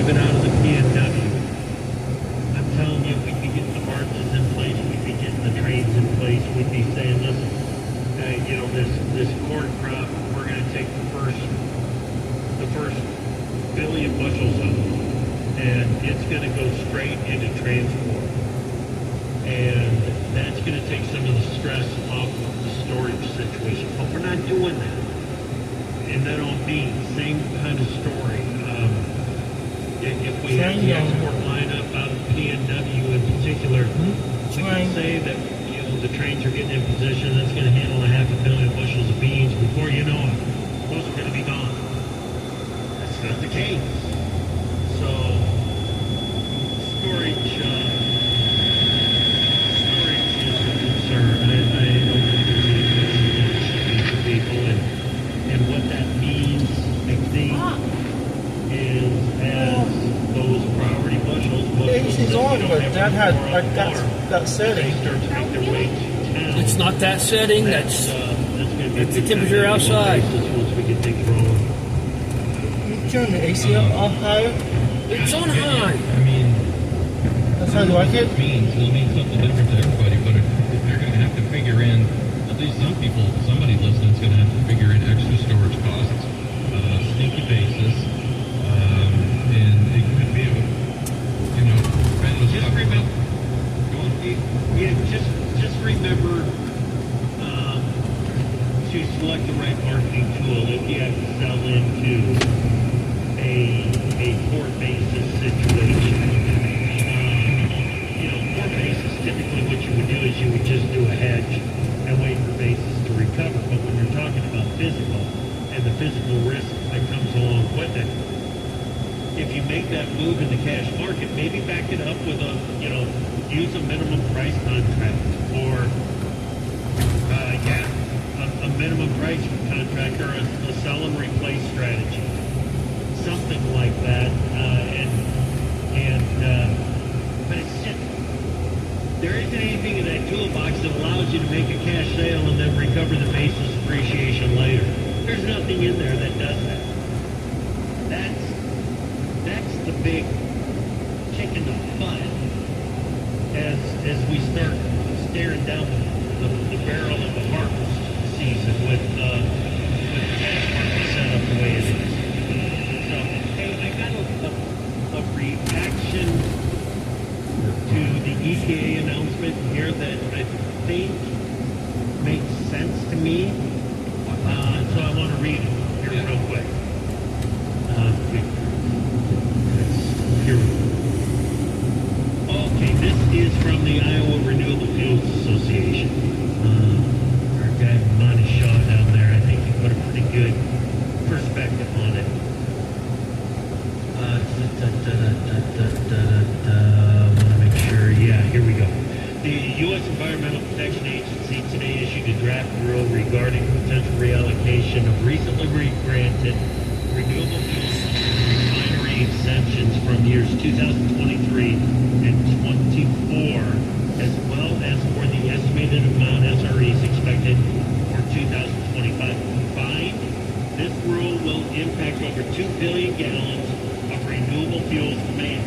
it out of the PNW. I'm telling you, we'd be getting the marches in place, we'd be getting the trains in place, we'd be saying, listen, you know, this corn crop, we're going to take the first billion bushels of it, and it's going to go straight into transport. And that's going to take some of the stress off of the storage situation. But we're not doing that. And then on beans, same kind of story. If we have the export lineup out of PNW in particular, we can say that, you know, the trains are getting in position, that's going to handle 500 million bushels of beans. Before you know it, those are going to be gone. That's not the case. So, storage is a concern. I don't think there's any question for people, and what that means, I think, is as those priority bushels She's on, but Dad had like that setting. Start to make their way to town. It's not that setting. That's the temperature outside. Once we get things rolling. You turn the AC up higher. It's on high. I mean, That's how you like it. It'll mean something different to everybody, but if they're going to have to figure in, at least some people, somebody listening is going to have to figure in extra storage costs, sneaky basis, and it could be a, you know, Just remember, just remember to select the right marketing tool if you have to sell into a port basis situation. You know, port basis, typically what you would do is you would just do a hedge and wait for basis to recover. But when you're talking about physical and the physical risk that comes along with it, if you make that move in the cash market, maybe back it up with a, you know, use a minimum price contract or, a minimum price contract or a sell and replace strategy. Something like that. But it's just, there isn't anything in that toolbox that allows you to make a cash sale and then recover the basis appreciation later. There's nothing in there that does that. That's the big kick in the butt as we start staring down the barrel of the harvest season with the cash market set up the way it is. So, hey, I got a reaction to the EPA announcement here that I think makes sense to me. So I want to read it here real quick. Here we go. Okay, this is from the Iowa Renewable Fuels Association. Our guy Monty Shaw down there, I think he put a pretty good perspective on it. I want to make sure. Yeah, here we go. The U.S. Environmental Protection Agency today issued a draft rule regarding potential reallocation of recently granted renewable fuels refinery exemptions from years 2023 and 24, as well as for the estimated amount SREs expected for 2025. Combined, this rule will impact over 2 billion gallons of renewable fuels demand.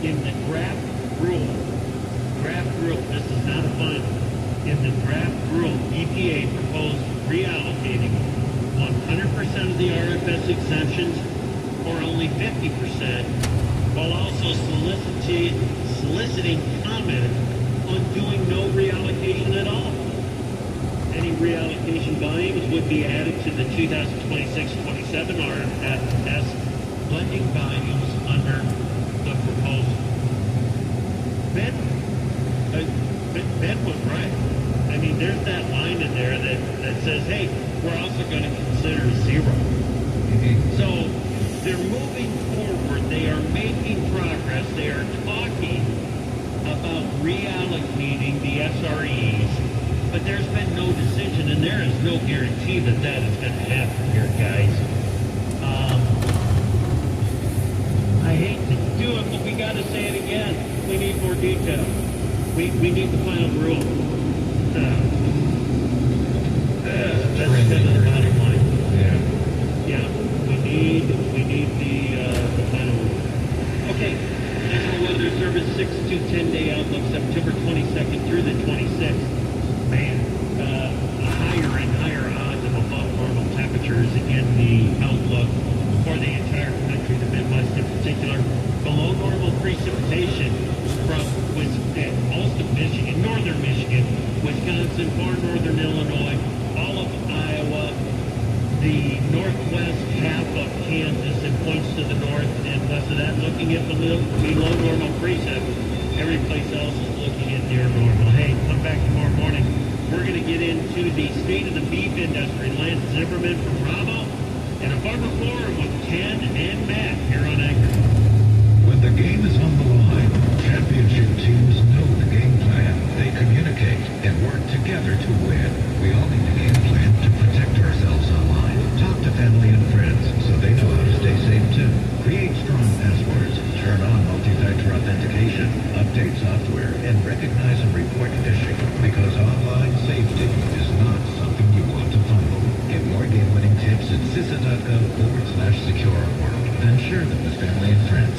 In the draft rule, this is not a final. In the draft rule, EPA proposed reallocating 100% of the RFS exemptions or only 50%, while also soliciting comment on doing no reallocation at all. Any reallocation volumes would be added to the 2026-27 RFS blending volumes under the proposal. Ben was right. I mean, there's that line in there that says, hey, we're also going to consider zero. So they're moving forward. They are making progress. They are talking about reallocating the SREs, but there's been no decision, and there is no guarantee that that is going to happen here, guys. I hate to do it, but we got to say it again. We need more detail. We need the final rule. That's kind of the bottom line. yeah. Yeah, we need the final rule. 6 to 10-day outlook, September 22nd through the 26th. Man, higher and higher odds of above normal temperatures in the outlook for the entire country, the Midwest in particular. Below normal precipitation from most of Michigan, northern Michigan, Wisconsin, far northern Illinois, all of Iowa, the northwest half of Kansas and points to the north and west of that, looking at below normal precip. Every place else is looking at near normal. Hey, come back tomorrow morning. We're going to get into the state of the beef industry. Lance Zimmerman from Bravo and a Farmer Forum with Ken and Matt here on Anchor. When the game is on the line, championship teams know the game plan. They communicate and work together to win. We all need a game plan to protect ourselves online. Talk to family and friends so they know how to stay safe too. Create strong passwords. Turn on multi-factor authentication. Update software and recognize and report phishing, because online safety is not something you want to fumble. Get more game-winning tips at CISA.gov/secure@work. Then share them with family and friends.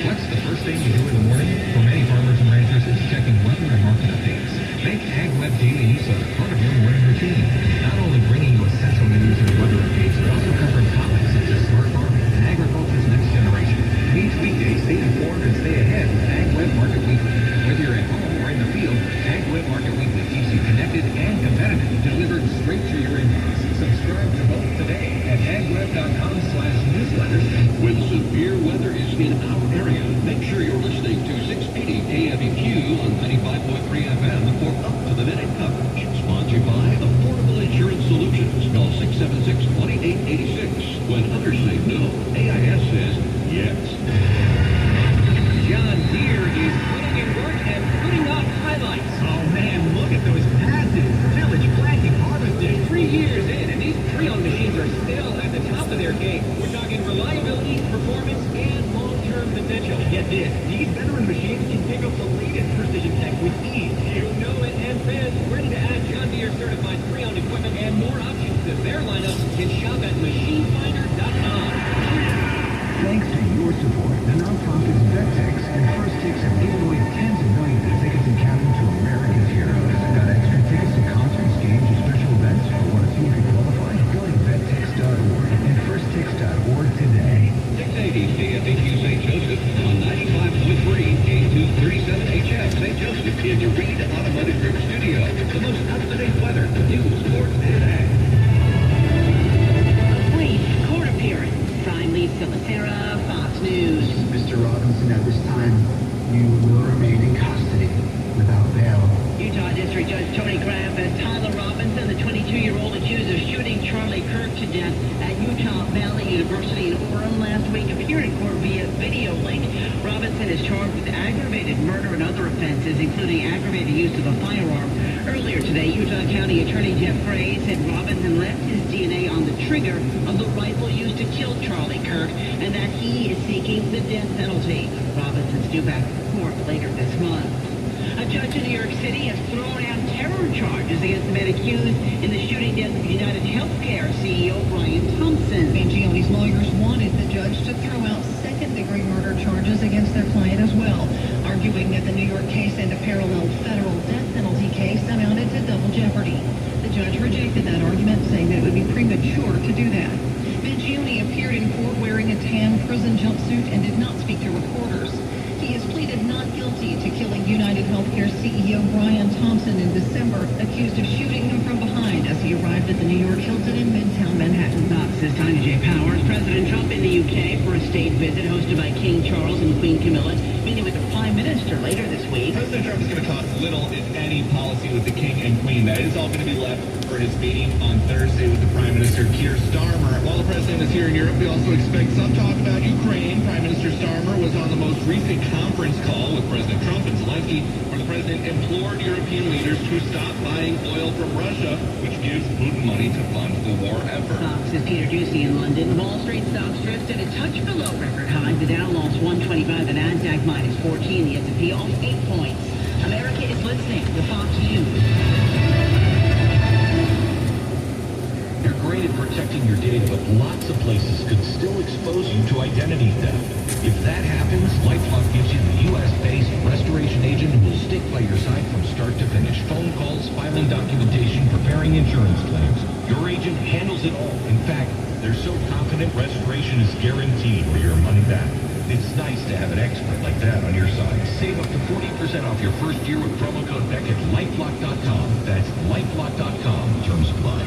What's the first thing you do in the morning? For many farmers and ranchers, it's checking weather and market updates. Make AgWeb Daily Newsletter part of your morning routine. Not only bringing you essential news and weather updates, but also covering topics such as smart farming and agriculture's next generation. Each weekday, stay informed and stay ahead with AgWeb Market Weekly. Whether you're at home or in the field, AgWeb Market Weekly keeps you connected and competitive, delivered straight to your inbox. Subscribe to both today at agweb.com/newsletters. When severe weather is in our area, make sure you're listening to 680 KFEQ on 95.3 FM for up-to-the-minute coverage. Sponsored by Affordable Insurance Solutions. Call 676-2886. When others say no, AIS says yes. John Deere is putting in work and putting up highlights. Oh man, look at those passes. Tillage, planting, harvesting. 3 years in, and these pre-owned machines are still at the top of their game. We're talking reliability, performance, and long-term potential. Get this, these veteran machines can pick up the latest precision tech with ease. You know it, and fans ready to add John Deere certified pre-owned equipment and more options to their lineup can shop at machinefinder.com. Thanks to your support, the nonprofits VetTex and First Takes have given away tens of millions of tickets and counting to America's heroes. Got extra tickets to concerts, games, or special events? Or want to see if you qualify? Go to vettex.org and firsttix.org today. 680 KFEQ St. Joseph on 95.3 K237 HF St. Joseph in your Reed Automotive Group studio. The most up-to-date weather, news, sports, and ag. A brief court appearance. I'm Lisa Lacera, Fox News. Mr. Robinson, at this time, you will remain in custody without bail. Utah District Judge Tony Graff has Tyler Robinson, the 22-year-old accused of shooting Charlie Kirk to death at Utah Valley University in Orem last week, appeared in court via video link. Robinson is charged with aggravated murder and other offenses, including aggravated use of a firearm. Earlier today, Utah County Attorney Jeff Gray said Robinson left his DNA on the trigger of the rifle used to kill Charlie Kirk, and that he is seeking the death penalty. Robinson's due back to court later this month. A judge in New York City has thrown out terror charges against the men accused in the shooting death of United Healthcare CEO Brian Thompson. Mangioli's lawyers wanted the judge to throw out second-degree murder charges against their client as well, arguing that the New York case and a parallel federal death penalty case amounted to double jeopardy. The judge rejected that argument, saying that it would be premature to do that. Mangioli appeared in court wearing a tan prison jumpsuit and did not speak to reporters. He has pleaded not guilty to killing United Healthcare CEO Brian Thompson in December, accused of shooting him from behind as he arrived at the New York Hilton in Midtown Manhattan. Fox this time to Jay Powers. President Trump in the UK for a state visit hosted by King Charles and Queen Camilla, meeting with the Prime Minister later this week. President Trump is going to talk little, if any, policy with the King and Queen. That is all going to be left for his meeting on Thursday with the Prime Minister, Keir Starmer. While the President is here in Europe, we also expect some talk about Ukraine. Prime Minister Starmer was on the most recent conference call with President Trump and Zelensky, where the President implored European leaders to stop buying oil from Russia, which gives Putin money to fund the war effort. Fox's Peter Ducey in London. Wall Street stocks drifted a touch below record high. The Dow lost 125, the Nasdaq minus 14, the S&P off 8 points. America is listening to Fox News. Your great protecting your data, but lots of places could still expose you to identity theft. If that happens, LifeLock gives you the U.S.-based restoration agent who will stick by your side from start to finish. Phone calls, filing documentation, preparing insurance claims. Your agent handles it all. In fact, they're so confident restoration is guaranteed for your money back. It's nice to have an expert like that on your side. Save up to 40% off your first year with promo code Beck at LifeLock.com. That's LifeLock.com. Terms apply.